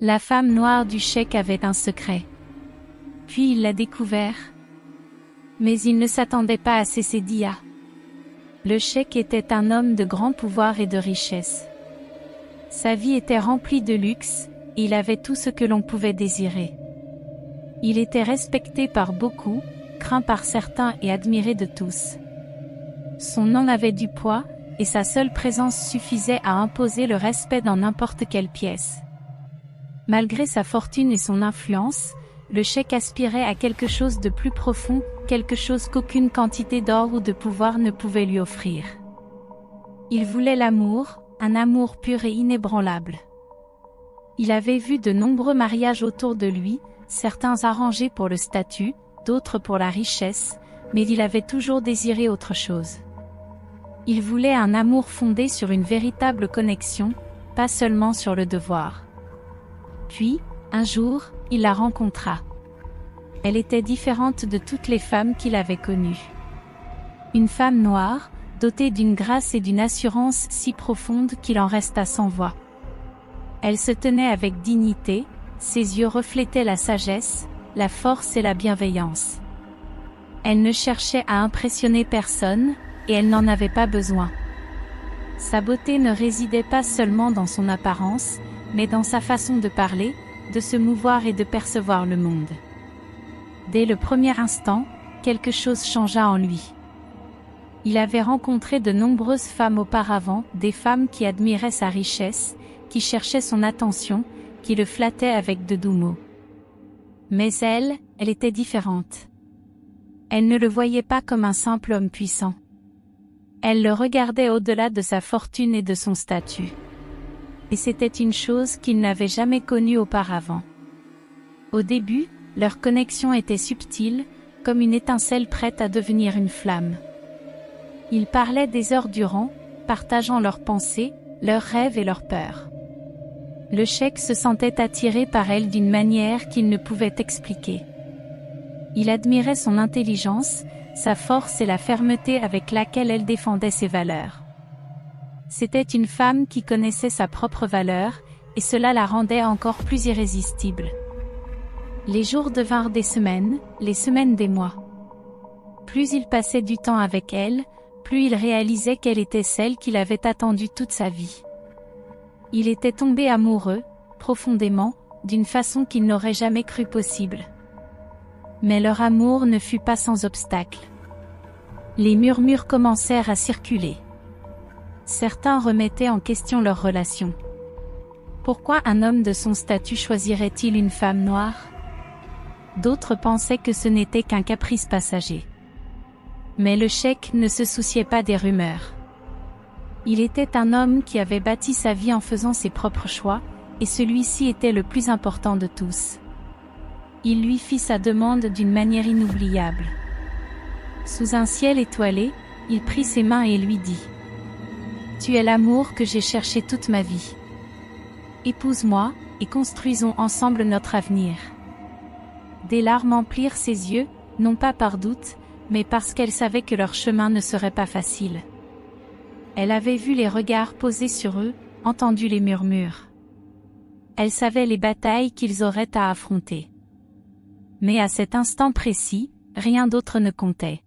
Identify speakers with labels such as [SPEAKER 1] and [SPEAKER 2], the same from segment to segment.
[SPEAKER 1] La femme noire du cheik avait un secret. Puis il l'a découvert. Mais il ne s'attendait pas à Cécédia. Le cheik était un homme de grand pouvoir et de richesse. Sa vie était remplie de luxe, et il avait tout ce que l'on pouvait désirer. Il était respecté par beaucoup, craint par certains et admiré de tous. Son nom avait du poids, et sa seule présence suffisait à imposer le respect dans n'importe quelle pièce. Malgré sa fortune et son influence, le cheik aspirait à quelque chose de plus profond, quelque chose qu'aucune quantité d'or ou de pouvoir ne pouvait lui offrir. Il voulait l'amour, un amour pur et inébranlable. Il avait vu de nombreux mariages autour de lui, certains arrangés pour le statut, d'autres pour la richesse, mais il avait toujours désiré autre chose. Il voulait un amour fondé sur une véritable connexion, pas seulement sur le devoir. Puis, un jour, il la rencontra. Elle était différente de toutes les femmes qu'il avait connues. Une femme noire, dotée d'une grâce et d'une assurance si profonde qu'il en resta sans voix. Elle se tenait avec dignité, ses yeux reflétaient la sagesse, la force et la bienveillance. Elle ne cherchait à impressionner personne, et elle n'en avait pas besoin. Sa beauté ne résidait pas seulement dans son apparence, mais dans sa façon de parler, de se mouvoir et de percevoir le monde. Dès le premier instant, quelque chose changea en lui. Il avait rencontré de nombreuses femmes auparavant, des femmes qui admiraient sa richesse, qui cherchaient son attention, qui le flattaient avec de doux mots. Mais elle était différente. Elle ne le voyait pas comme un simple homme puissant. Elle le regardait au-delà de sa fortune et de son statut. Et c'était une chose qu'il n'avait jamais connue auparavant. Au début, leur connexion était subtile, comme une étincelle prête à devenir une flamme. Ils parlaient des heures durant, partageant leurs pensées, leurs rêves et leurs peurs. Le cheik se sentait attiré par elle d'une manière qu'il ne pouvait expliquer. Il admirait son intelligence, sa force et la fermeté avec laquelle elle défendait ses valeurs. C'était une femme qui connaissait sa propre valeur, et cela la rendait encore plus irrésistible. Les jours devinrent des semaines, les semaines des mois. Plus il passait du temps avec elle, plus il réalisait qu'elle était celle qu'il avait attendue toute sa vie. Il était tombé amoureux, profondément, d'une façon qu'il n'aurait jamais cru possible. Mais leur amour ne fut pas sans obstacle. Les murmures commencèrent à circuler. Certains remettaient en question leur relation. Pourquoi un homme de son statut choisirait-il une femme noire? D'autres pensaient que ce n'était qu'un caprice passager. Mais le cheik ne se souciait pas des rumeurs. Il était un homme qui avait bâti sa vie en faisant ses propres choix, et celui-ci était le plus important de tous. Il lui fit sa demande d'une manière inoubliable. Sous un ciel étoilé, il prit ses mains et lui dit : « Tu es l'amour que j'ai cherché toute ma vie. Épouse-moi, et construisons ensemble notre avenir. » Des larmes emplirent ses yeux, non pas par doute, mais parce qu'elle savait que leur chemin ne serait pas facile. Elle avait vu les regards posés sur eux, entendu les murmures. Elle savait les batailles qu'ils auraient à affronter. Mais à cet instant précis, rien d'autre ne comptait.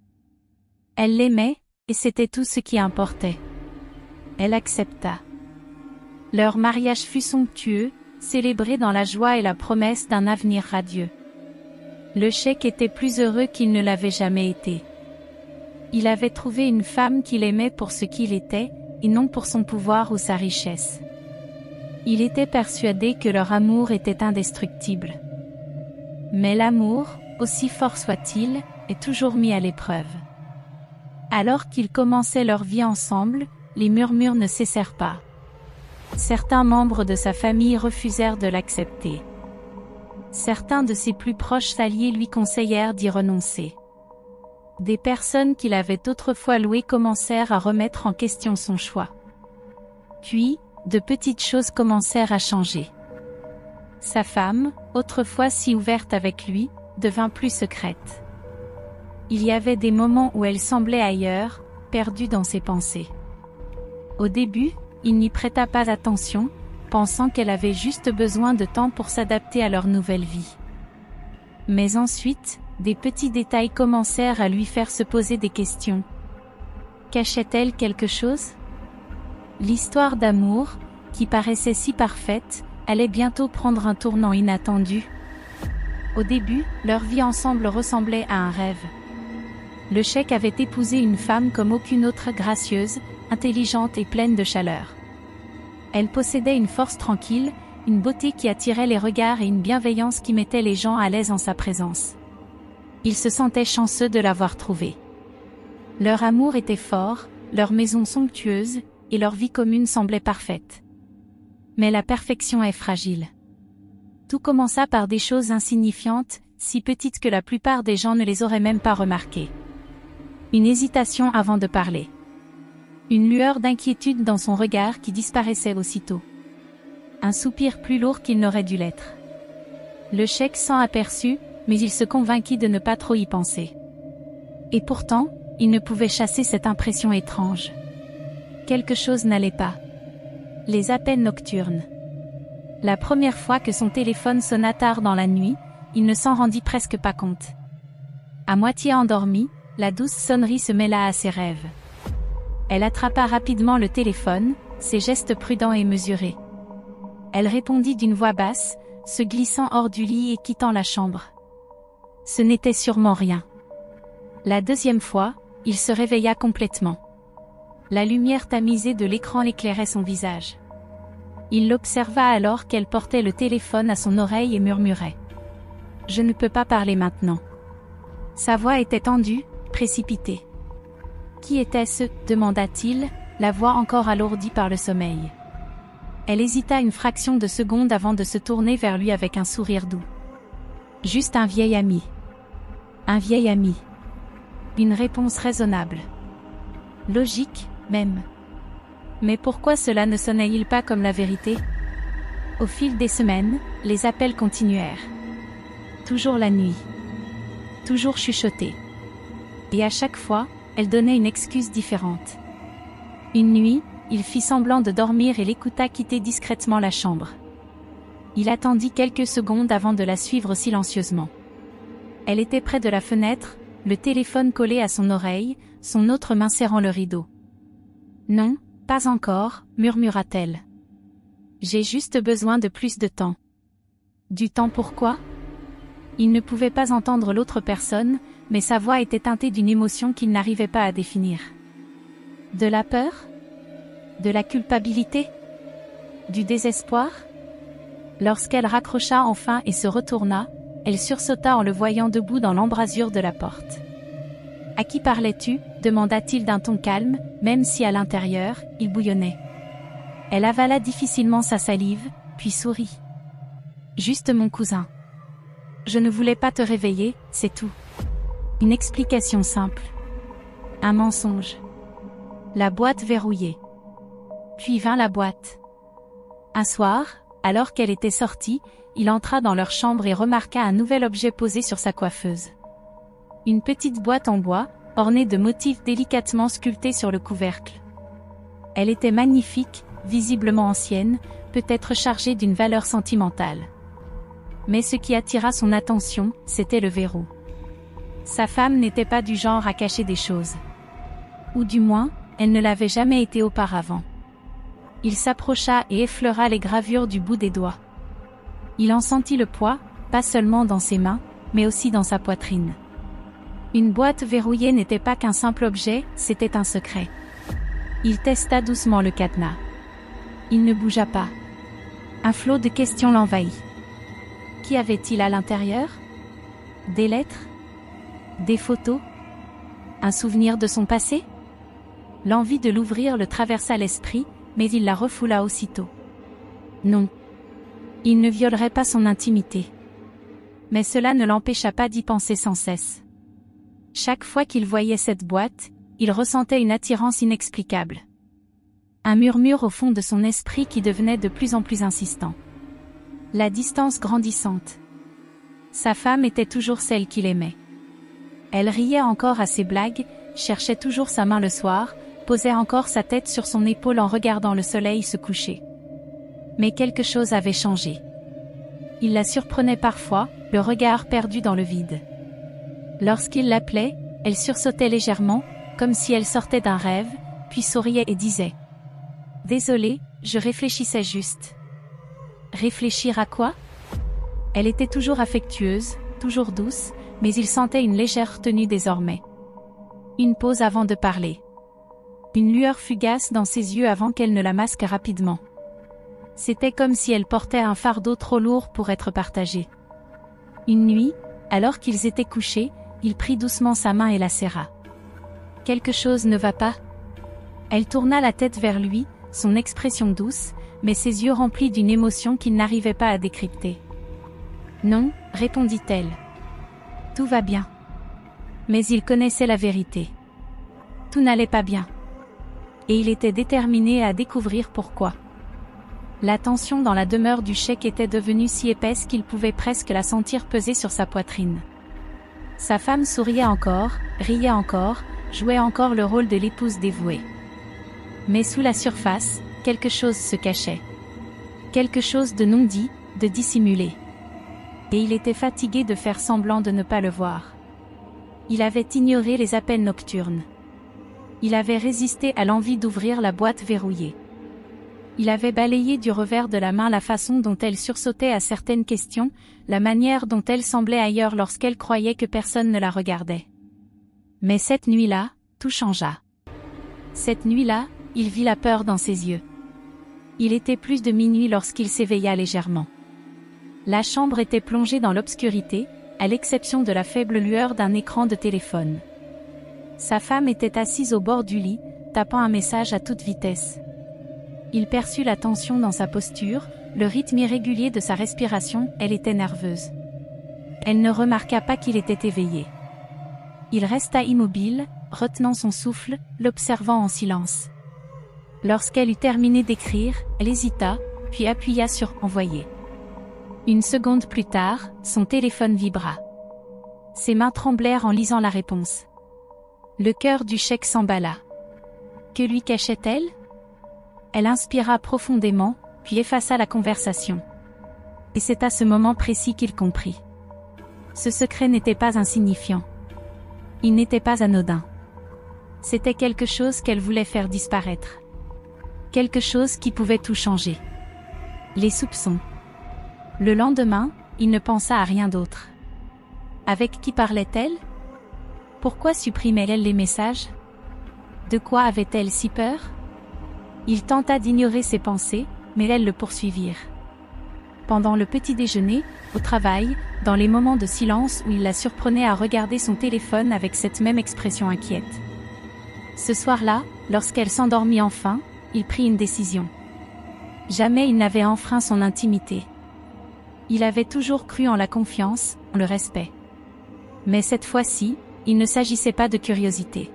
[SPEAKER 1] Elle l'aimait, et c'était tout ce qui importait. Elle accepta. Leur mariage fut somptueux, célébré dans la joie et la promesse d'un avenir radieux. Le cheik était plus heureux qu'il ne l'avait jamais été. Il avait trouvé une femme qu'il aimait pour ce qu'il était, et non pour son pouvoir ou sa richesse. Il était persuadé que leur amour était indestructible. Mais l'amour, aussi fort soit-il, est toujours mis à l'épreuve. Alors qu'ils commençaient leur vie ensemble, les murmures ne cessèrent pas. Certains membres de sa famille refusèrent de l'accepter. Certains de ses plus proches alliés lui conseillèrent d'y renoncer. Des personnes qu'il avait autrefois louées commencèrent à remettre en question son choix. Puis, de petites choses commencèrent à changer. Sa femme, autrefois si ouverte avec lui, devint plus secrète. Il y avait des moments où elle semblait ailleurs, perdue dans ses pensées. Au début, il n'y prêta pas attention, pensant qu'elle avait juste besoin de temps pour s'adapter à leur nouvelle vie. Mais ensuite, des petits détails commencèrent à lui faire se poser des questions. Cachait-elle quelque chose? L'histoire d'amour, qui paraissait si parfaite, allait bientôt prendre un tournant inattendu. Au début, leur vie ensemble ressemblait à un rêve. Le cheikh avait épousé une femme comme aucune autre, gracieuse, intelligente et pleine de chaleur. Elle possédait une force tranquille, une beauté qui attirait les regards et une bienveillance qui mettait les gens à l'aise en sa présence. Ils se sentaient chanceux de l'avoir trouvée. Leur amour était fort, leur maison somptueuse, et leur vie commune semblait parfaite. Mais la perfection est fragile. Tout commença par des choses insignifiantes, si petites que la plupart des gens ne les auraient même pas remarquées. Une hésitation avant de parler. Une lueur d'inquiétude dans son regard qui disparaissait aussitôt. Un soupir plus lourd qu'il n'aurait dû l'être. Le cheikh s'en aperçut, mais il se convainquit de ne pas trop y penser. Et pourtant, il ne pouvait chasser cette impression étrange. Quelque chose n'allait pas. Les appels nocturnes. La première fois que son téléphone sonna tard dans la nuit, il ne s'en rendit presque pas compte. À moitié endormie, la douce sonnerie se mêla à ses rêves. Elle attrapa rapidement le téléphone, ses gestes prudents et mesurés. Elle répondit d'une voix basse, se glissant hors du lit et quittant la chambre. Ce n'était sûrement rien. La deuxième fois, il se réveilla complètement. La lumière tamisée de l'écran éclairait son visage. Il l'observa alors qu'elle portait le téléphone à son oreille et murmurait. « Je ne peux pas parler maintenant. » Sa voix était tendue, précipitée. « Qui était-ce » demanda-t-il, la voix encore alourdie par le sommeil. Elle hésita une fraction de seconde avant de se tourner vers lui avec un sourire doux. « Juste un vieil ami. » Un vieil ami. Une réponse raisonnable. Logique, même. Mais pourquoi cela ne sonnait-il pas comme la vérité? Au fil des semaines, les appels continuèrent. Toujours la nuit. Toujours chuchotés. Et à chaque fois, elle donnait une excuse différente. Une nuit, il fit semblant de dormir et l'écouta quitter discrètement la chambre. Il attendit quelques secondes avant de la suivre silencieusement. Elle était près de la fenêtre, le téléphone collé à son oreille, son autre main serrant le rideau. « Non, pas encore » murmura-t-elle. « J'ai juste besoin de plus de temps. » Du temps pourquoi? Il ne pouvait pas entendre l'autre personne, mais sa voix était teintée d'une émotion qu'il n'arrivait pas à définir. De la peur? De la culpabilité? Du désespoir? Lorsqu'elle raccrocha enfin et se retourna, elle sursauta en le voyant debout dans l'embrasure de la porte. « À qui parlais-tu » demanda-t-il d'un ton calme, même si à l'intérieur, il bouillonnait. Elle avala difficilement sa salive, puis sourit. « Juste mon cousin. Je ne voulais pas te réveiller, c'est tout. » Une explication simple. Un mensonge. La boîte verrouillée. Puis vint la boîte. Un soir, alors qu'elle était sortie, il entra dans leur chambre et remarqua un nouvel objet posé sur sa coiffeuse. Une petite boîte en bois, ornée de motifs délicatement sculptés sur le couvercle. Elle était magnifique, visiblement ancienne, peut-être chargée d'une valeur sentimentale. Mais ce qui attira son attention, c'était le verrou. Sa femme n'était pas du genre à cacher des choses. Ou du moins, elle ne l'avait jamais été auparavant. Il s'approcha et effleura les gravures du bout des doigts. Il en sentit le poids, pas seulement dans ses mains, mais aussi dans sa poitrine. Une boîte verrouillée n'était pas qu'un simple objet, c'était un secret. Il testa doucement le cadenas. Il ne bougea pas. Un flot de questions l'envahit. Qu'y avait-il à l'intérieur? Des lettres? Des photos? Un souvenir de son passé? L'envie de l'ouvrir le traversa l'esprit, mais il la refoula aussitôt. Non. Il ne violerait pas son intimité. Mais cela ne l'empêcha pas d'y penser sans cesse. Chaque fois qu'il voyait cette boîte, il ressentait une attirance inexplicable. Un murmure au fond de son esprit qui devenait de plus en plus insistant. La distance grandissante. Sa femme était toujours celle qu'il aimait. Elle riait encore à ses blagues, cherchait toujours sa main le soir, posait encore sa tête sur son épaule en regardant le soleil se coucher. Mais quelque chose avait changé. Il la surprenait parfois, le regard perdu dans le vide. Lorsqu'il l'appelait, elle sursautait légèrement, comme si elle sortait d'un rêve, puis souriait et disait « Désolée, je réfléchissais juste. » Réfléchir à quoi? Elle était toujours affectueuse, toujours douce, mais il sentait une légère retenue désormais. Une pause avant de parler. Une lueur fugace dans ses yeux avant qu'elle ne la masque rapidement. C'était comme si elle portait un fardeau trop lourd pour être partagé. Une nuit, alors qu'ils étaient couchés, il prit doucement sa main et la serra. « Quelque chose ne va pas ?» Elle tourna la tête vers lui, son expression douce, mais ses yeux remplis d'une émotion qu'il n'arrivait pas à décrypter. « Non, » répondit-elle. « Tout va bien. » Mais il connaissait la vérité. Tout n'allait pas bien. Et il était déterminé à découvrir pourquoi. La tension dans la demeure du cheik était devenue si épaisse qu'il pouvait presque la sentir peser sur sa poitrine. Sa femme souriait encore, riait encore, jouait encore le rôle de l'épouse dévouée. Mais sous la surface, quelque chose se cachait. Quelque chose de non dit, de dissimulé. Et il était fatigué de faire semblant de ne pas le voir. Il avait ignoré les appels nocturnes. Il avait résisté à l'envie d'ouvrir la boîte verrouillée. Il avait balayé du revers de la main la façon dont elle sursautait à certaines questions, la manière dont elle semblait ailleurs lorsqu'elle croyait que personne ne la regardait. Mais cette nuit-là, tout changea. Cette nuit-là, il vit la peur dans ses yeux. Il était plus de minuit lorsqu'il s'éveilla légèrement. La chambre était plongée dans l'obscurité, à l'exception de la faible lueur d'un écran de téléphone. Sa femme était assise au bord du lit, tapant un message à toute vitesse. Il perçut la tension dans sa posture, le rythme irrégulier de sa respiration, elle était nerveuse. Elle ne remarqua pas qu'il était éveillé. Il resta immobile, retenant son souffle, l'observant en silence. Lorsqu'elle eut terminé d'écrire, elle hésita, puis appuya sur « Envoyer ». Une seconde plus tard, son téléphone vibra. Ses mains tremblèrent en lisant la réponse. Le cœur du cheik s'emballa. Que lui cachait-elle? Elle inspira profondément, puis effaça la conversation. Et c'est à ce moment précis qu'il comprit. Ce secret n'était pas insignifiant. Il n'était pas anodin. C'était quelque chose qu'elle voulait faire disparaître. Quelque chose qui pouvait tout changer. Les soupçons. Le lendemain, il ne pensa à rien d'autre. Avec qui parlait-elle? Pourquoi supprimait-elle les messages? De quoi avait-elle si peur? Il tenta d'ignorer ses pensées, mais elles le poursuivirent. Pendant le petit déjeuner, au travail, dans les moments de silence où il la surprenait à regarder son téléphone avec cette même expression inquiète. Ce soir-là, lorsqu'elle s'endormit enfin, il prit une décision. Jamais il n'avait enfreint son intimité. Il avait toujours cru en la confiance, en le respect. Mais cette fois-ci, il ne s'agissait pas de curiosité.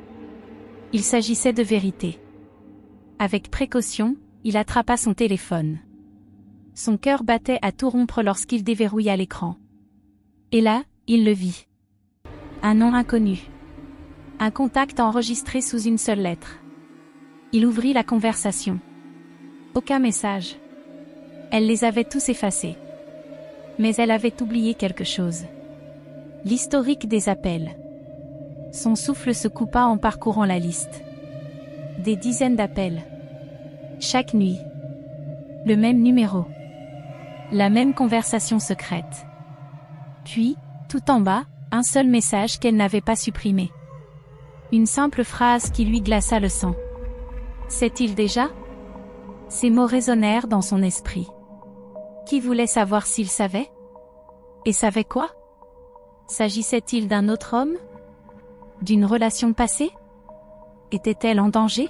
[SPEAKER 1] Il s'agissait de vérité. Avec précaution, il attrapa son téléphone. Son cœur battait à tout rompre lorsqu'il déverrouilla l'écran. Et là, il le vit. Un nom inconnu. Un contact enregistré sous une seule lettre. Il ouvrit la conversation. Aucun message. Elle les avait tous effacés. Mais elle avait oublié quelque chose. L'historique des appels. Son souffle se coupa en parcourant la liste. Des dizaines d'appels. Chaque nuit. Le même numéro. La même conversation secrète. Puis, tout en bas, un seul message qu'elle n'avait pas supprimé. Une simple phrase qui lui glaça le sang. Sait-il déjà? Ces mots résonnèrent dans son esprit. Qui voulait savoir s'il savait? Et savait quoi? S'agissait-il d'un autre homme? D'une relation passée? Était-elle en danger?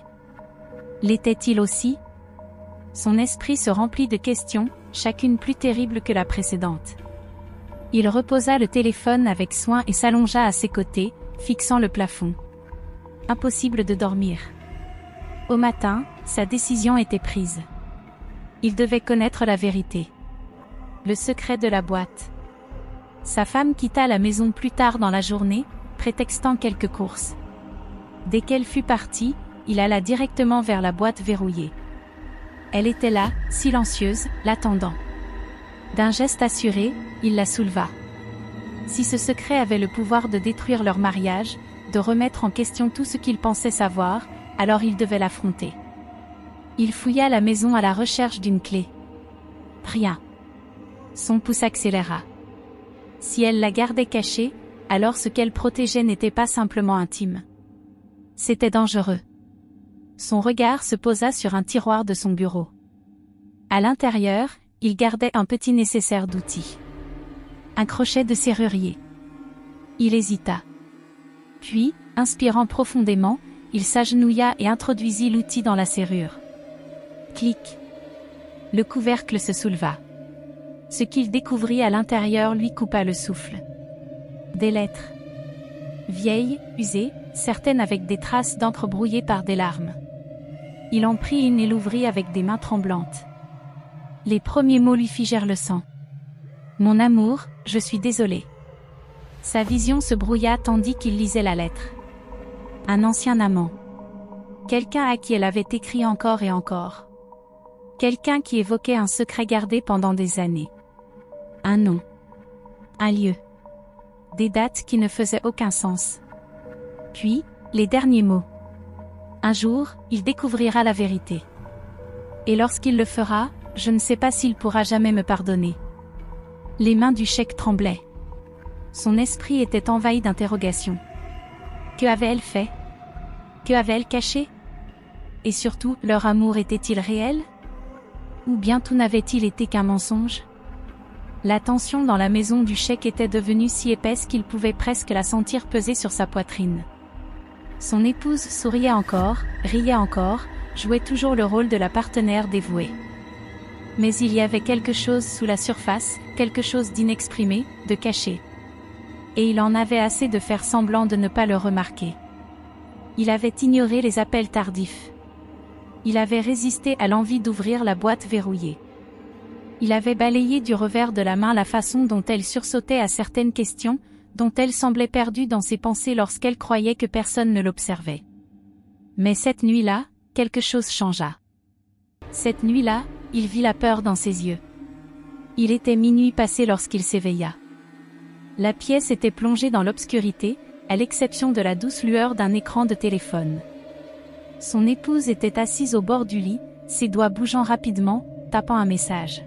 [SPEAKER 1] L'était-il aussi? Son esprit se remplit de questions, chacune plus terrible que la précédente. Il reposa le téléphone avec soin et s'allongea à ses côtés, fixant le plafond. Impossible de dormir. Au matin, sa décision était prise. Il devait connaître la vérité. Le secret de la boîte. Sa femme quitta la maison plus tard dans la journée, prétextant quelques courses. Dès qu'elle fut partie, il alla directement vers la boîte verrouillée. Elle était là, silencieuse, l'attendant. D'un geste assuré, il la souleva. Si ce secret avait le pouvoir de détruire leur mariage, de remettre en question tout ce qu'il pensait savoir, alors il devait l'affronter. Il fouilla la maison à la recherche d'une clé. Rien. Son pouls s'accéléra. Si elle la gardait cachée, alors ce qu'elle protégeait n'était pas simplement intime. C'était dangereux. Son regard se posa sur un tiroir de son bureau. À l'intérieur, il gardait un petit nécessaire d'outils. Un crochet de serrurier. Il hésita. Puis, inspirant profondément, il s'agenouilla et introduisit l'outil dans la serrure. Clic. Le couvercle se souleva. Ce qu'il découvrit à l'intérieur lui coupa le souffle. Des lettres. Vieilles, usées, certaines avec des traces d'encre brouillées par des larmes. Il en prit une et l'ouvrit avec des mains tremblantes. Les premiers mots lui figèrent le sang. « Mon amour, je suis désolé. » Sa vision se brouilla tandis qu'il lisait la lettre. Un ancien amant. Quelqu'un à qui elle avait écrit encore et encore. Quelqu'un qui évoquait un secret gardé pendant des années. Un nom. Un lieu. Des dates qui ne faisaient aucun sens. Puis, les derniers mots. Un jour, il découvrira la vérité. Et lorsqu'il le fera, je ne sais pas s'il pourra jamais me pardonner. Les mains du cheik tremblaient. Son esprit était envahi d'interrogations. Que avait-elle fait? Que avait-elle caché? Et surtout, leur amour était-il réel? Ou bien tout n'avait-il été qu'un mensonge? La tension dans la maison du cheik était devenue si épaisse qu'il pouvait presque la sentir peser sur sa poitrine. Son épouse souriait encore, riait encore, jouait toujours le rôle de la partenaire dévouée. Mais il y avait quelque chose sous la surface, quelque chose d'inexprimé, de caché. Et il en avait assez de faire semblant de ne pas le remarquer. Il avait ignoré les appels tardifs. Il avait résisté à l'envie d'ouvrir la boîte verrouillée. Il avait balayé du revers de la main la façon dont elle sursautait à certaines questions, dont elle semblait perdue dans ses pensées lorsqu'elle croyait que personne ne l'observait. Mais cette nuit-là, quelque chose changea. Cette nuit-là, il vit la peur dans ses yeux. Il était minuit passé lorsqu'il s'éveilla. La pièce était plongée dans l'obscurité, à l'exception de la douce lueur d'un écran de téléphone. Son épouse était assise au bord du lit, ses doigts bougeant rapidement, tapant un message.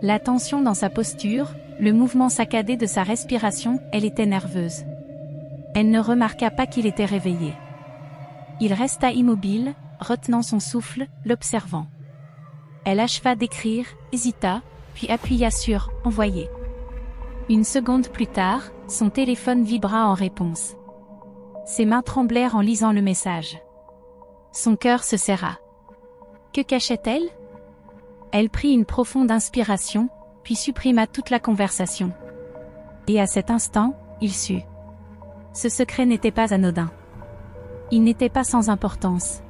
[SPEAKER 1] La tension dans sa posture, le mouvement saccadé de sa respiration, elle était nerveuse. Elle ne remarqua pas qu'il était réveillé. Il resta immobile, retenant son souffle, l'observant. Elle acheva d'écrire, hésita, puis appuya sur « Envoyer ». Une seconde plus tard, son téléphone vibra en réponse. Ses mains tremblèrent en lisant le message. Son cœur se serra. Que cachait-elle? Elle prit une profonde inspiration, puis supprima toute la conversation. Et à cet instant, il sut. Ce secret n'était pas anodin. Il n'était pas sans importance.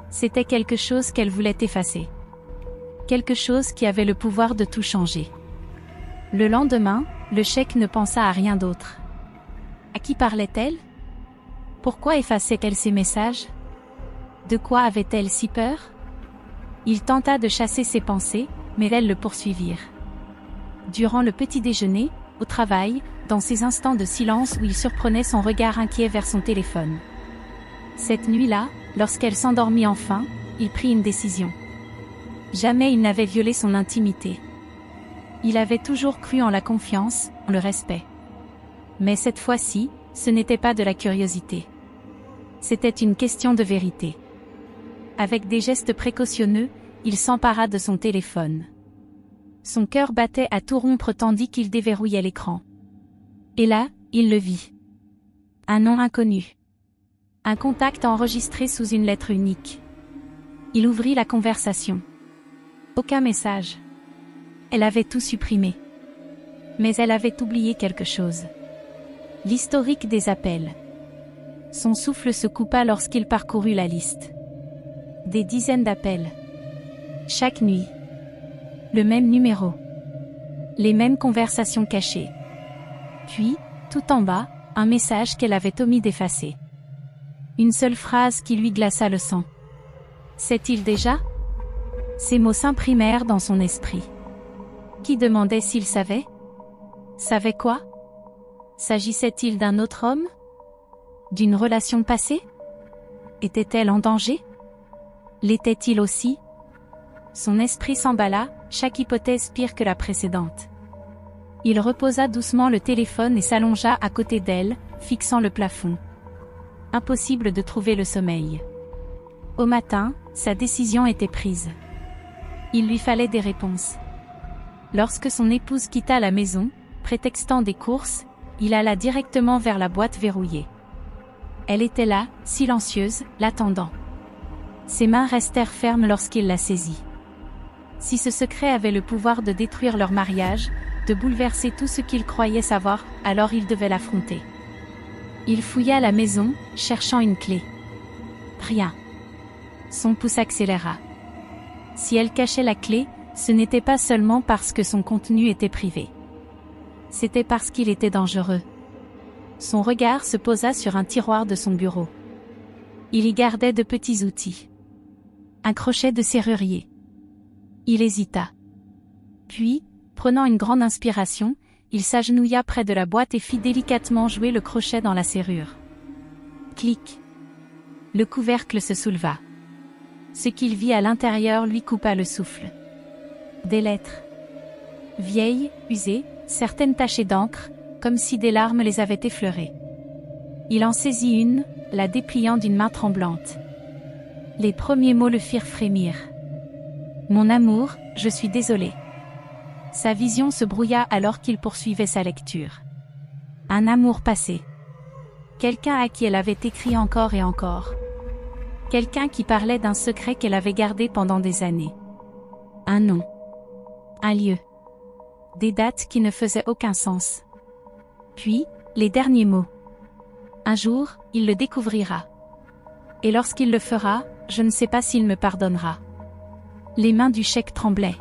[SPEAKER 1] C'était quelque chose qu'elle voulait effacer. Quelque chose qui avait le pouvoir de tout changer. Le lendemain, le cheik ne pensa à rien d'autre. À qui parlait-elle? Pourquoi effaçait-elle ses messages? De quoi avait-elle si peur? Il tenta de chasser ses pensées, mais elles le poursuivirent. Durant le petit déjeuner, au travail, dans ces instants de silence où il surprenait son regard inquiet vers son téléphone. Cette nuit-là, lorsqu'elle s'endormit enfin, il prit une décision. Jamais il n'avait violé son intimité. Il avait toujours cru en la confiance, en le respect. Mais cette fois-ci, ce n'était pas de la curiosité. C'était une question de vérité. Avec des gestes précautionneux, il s'empara de son téléphone. Son cœur battait à tout rompre tandis qu'il déverrouillait l'écran. Et là, il le vit. Un nom inconnu. Un contact enregistré sous une lettre unique. Il ouvrit la conversation. Aucun message. Elle avait tout supprimé. Mais elle avait oublié quelque chose. L'historique des appels. Son souffle se coupa lorsqu'il parcourut la liste. Des dizaines d'appels. Chaque nuit. Le même numéro. Les mêmes conversations cachées. Puis, tout en bas, un message qu'elle avait omis d'effacer. Une seule phrase qui lui glaça le sang. Sait-il déjà? Ces mots s'imprimèrent dans son esprit. Qui demandait s'il savait? Savait quoi? S'agissait-il d'un autre homme? D'une relation passée? Était-elle en danger? L'était-il aussi? Son esprit s'emballa, chaque hypothèse pire que la précédente. Il reposa doucement le téléphone et s'allongea à côté d'elle, fixant le plafond. Impossible de trouver le sommeil. Au matin, sa décision était prise. Il lui fallait des réponses. Lorsque son épouse quitta la maison, prétextant des courses, il alla directement vers la boîte verrouillée. Elle était là, silencieuse, l'attendant. Ses mains restèrent fermes lorsqu'il la saisit. Si ce secret avait le pouvoir de détruire leur mariage, de bouleverser tout ce qu'il croyait savoir, alors il devait l'affronter. Il fouilla la maison, cherchant une clé. Rien. Son pouce accéléra. Si elle cachait la clé, ce n'était pas seulement parce que son contenu était privé. C'était parce qu'il était dangereux. Son regard se posa sur un tiroir de son bureau. Il y gardait de petits outils. Un crochet de serrurier. Il hésita. Puis, prenant une grande inspiration, il s'agenouilla près de la boîte et fit délicatement jouer le crochet dans la serrure. Clic. Le couvercle se souleva. Ce qu'il vit à l'intérieur lui coupa le souffle. Des lettres. Vieilles, usées, certaines tachées d'encre, comme si des larmes les avaient effleurées. Il en saisit une, la dépliant d'une main tremblante. Les premiers mots le firent frémir. « Mon amour, je suis désolé. » Sa vision se brouilla alors qu'il poursuivait sa lecture. Un amour passé. Quelqu'un à qui elle avait écrit encore et encore. Quelqu'un qui parlait d'un secret qu'elle avait gardé pendant des années. Un nom. Un lieu. Des dates qui ne faisaient aucun sens. Puis, les derniers mots. Un jour, il le découvrira. Et lorsqu'il le fera, je ne sais pas s'il me pardonnera. Les mains du Cheikh tremblaient.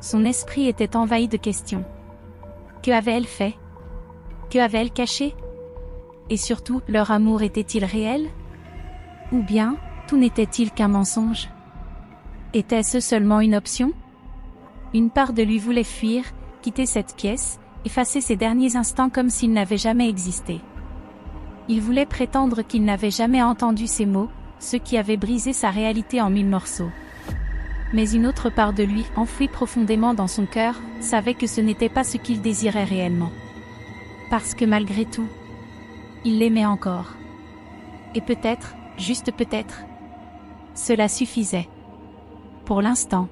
[SPEAKER 1] Son esprit était envahi de questions. Que avait-elle fait? Que avait-elle caché? Et surtout, leur amour était-il réel? Ou bien, tout n'était-il qu'un mensonge? Était-ce seulement une option? Une part de lui voulait fuir, quitter cette pièce, effacer ses derniers instants comme s'ils n'avaient jamais existé. Il voulait prétendre qu'il n'avait jamais entendu ces mots, ceux qui avaient brisé sa réalité en 1000 morceaux. Mais une autre part de lui, enfouie profondément dans son cœur, savait que ce n'était pas ce qu'il désirait réellement. Parce que malgré tout, il l'aimait encore. Et peut-être, juste peut-être, cela suffisait. Pour l'instant,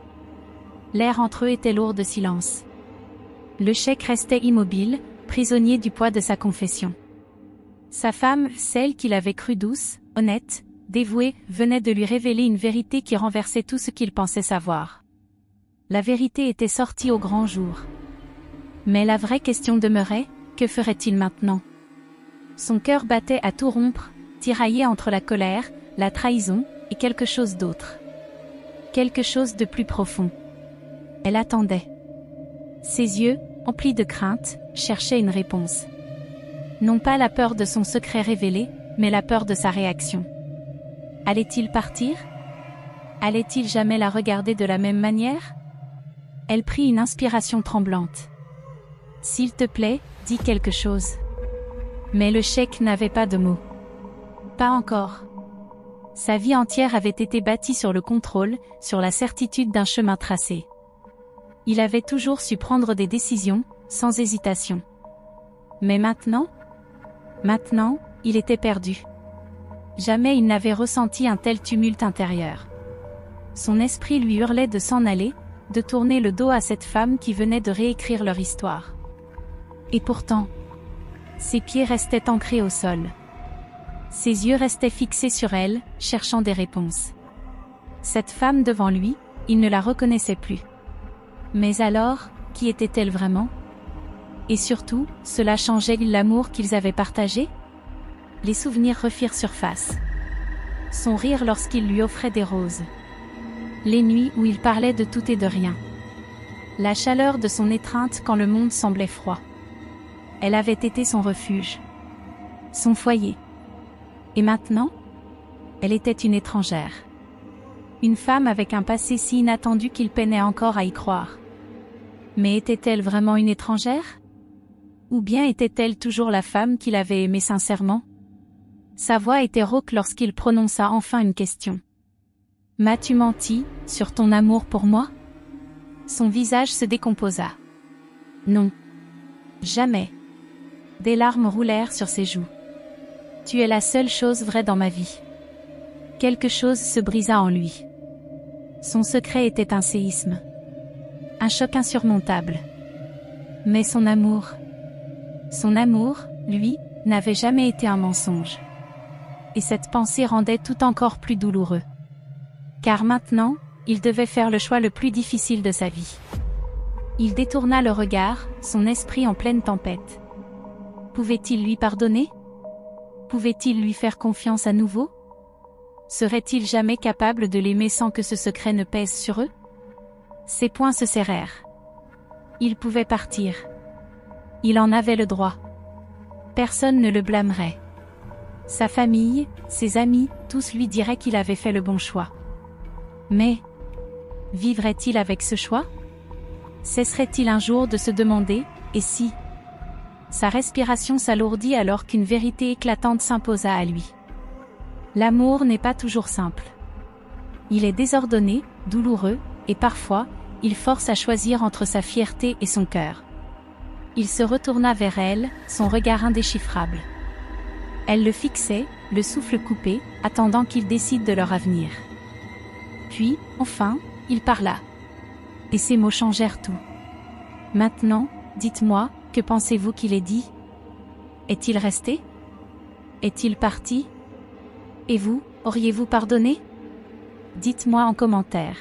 [SPEAKER 1] l'air entre eux était lourd de silence. Le Cheikh restait immobile, prisonnier du poids de sa confession. Sa femme, celle qu'il avait crue douce, honnête, dévouée, venait de lui révéler une vérité qui renversait tout ce qu'il pensait savoir. La vérité était sortie au grand jour. Mais la vraie question demeurait, que ferait-il maintenant? Son cœur battait à tout rompre, tiraillé entre la colère, la trahison, et quelque chose d'autre. Quelque chose de plus profond. Elle attendait. Ses yeux, emplis de crainte, cherchaient une réponse. Non pas la peur de son secret révélé, mais la peur de sa réaction. Allait-il partir? Allait-il jamais la regarder de la même manière? Elle prit une inspiration tremblante. « S'il te plaît, dis quelque chose. » Mais le Cheikh n'avait pas de mots. Pas encore. Sa vie entière avait été bâtie sur le contrôle, sur la certitude d'un chemin tracé. Il avait toujours su prendre des décisions, sans hésitation. Mais maintenant, il était perdu. Jamais il n'avait ressenti un tel tumulte intérieur. Son esprit lui hurlait de s'en aller, de tourner le dos à cette femme qui venait de réécrire leur histoire. Et pourtant, ses pieds restaient ancrés au sol. Ses yeux restaient fixés sur elle, cherchant des réponses. Cette femme devant lui, il ne la reconnaissait plus. Mais alors, qui était-elle vraiment? Et surtout, cela changeait-il l'amour qu'ils avaient partagé? Les souvenirs refirent surface. Son rire lorsqu'il lui offrait des roses. Les nuits où il parlait de tout et de rien. La chaleur de son étreinte quand le monde semblait froid. Elle avait été son refuge. Son foyer. Et maintenant, elle était une étrangère. Une femme avec un passé si inattendu qu'il peinait encore à y croire. Mais était-elle vraiment une étrangère? Ou bien était-elle toujours la femme qu'il avait aimée sincèrement? Sa voix était rauque lorsqu'il prononça enfin une question. « M'as-tu menti, sur ton amour pour moi ?» Son visage se décomposa. « Non. Jamais. » Des larmes roulèrent sur ses joues. « Tu es la seule chose vraie dans ma vie. » Quelque chose se brisa en lui. Son secret était un séisme. Un choc insurmontable. Mais son amour, lui, n'avait jamais été un mensonge. Et cette pensée rendait tout encore plus douloureux. Car maintenant, il devait faire le choix le plus difficile de sa vie. Il détourna le regard, son esprit en pleine tempête. Pouvait-il lui pardonner? Pouvait-il lui faire confiance à nouveau? Serait-il jamais capable de l'aimer sans que ce secret ne pèse sur eux? Ses poings se serrèrent. Il pouvait partir. Il en avait le droit. Personne ne le blâmerait. Sa famille, ses amis, tous lui diraient qu'il avait fait le bon choix. Mais, vivrait-il avec ce choix? Cesserait-il un jour de se demander, et si? Sa respiration s'alourdit alors qu'une vérité éclatante s'imposa à lui. L'amour n'est pas toujours simple. Il est désordonné, douloureux, et parfois, il force à choisir entre sa fierté et son cœur. Il se retourna vers elle, son regard indéchiffrable. Elle le fixait, le souffle coupé, attendant qu'il décide de leur avenir. Puis, enfin, il parla. Et ces mots changèrent tout. « Maintenant, dites-moi, que pensez-vous qu'il ait dit? Est-il resté? Est-il parti? Et vous, auriez-vous pardonné? Dites-moi en commentaire.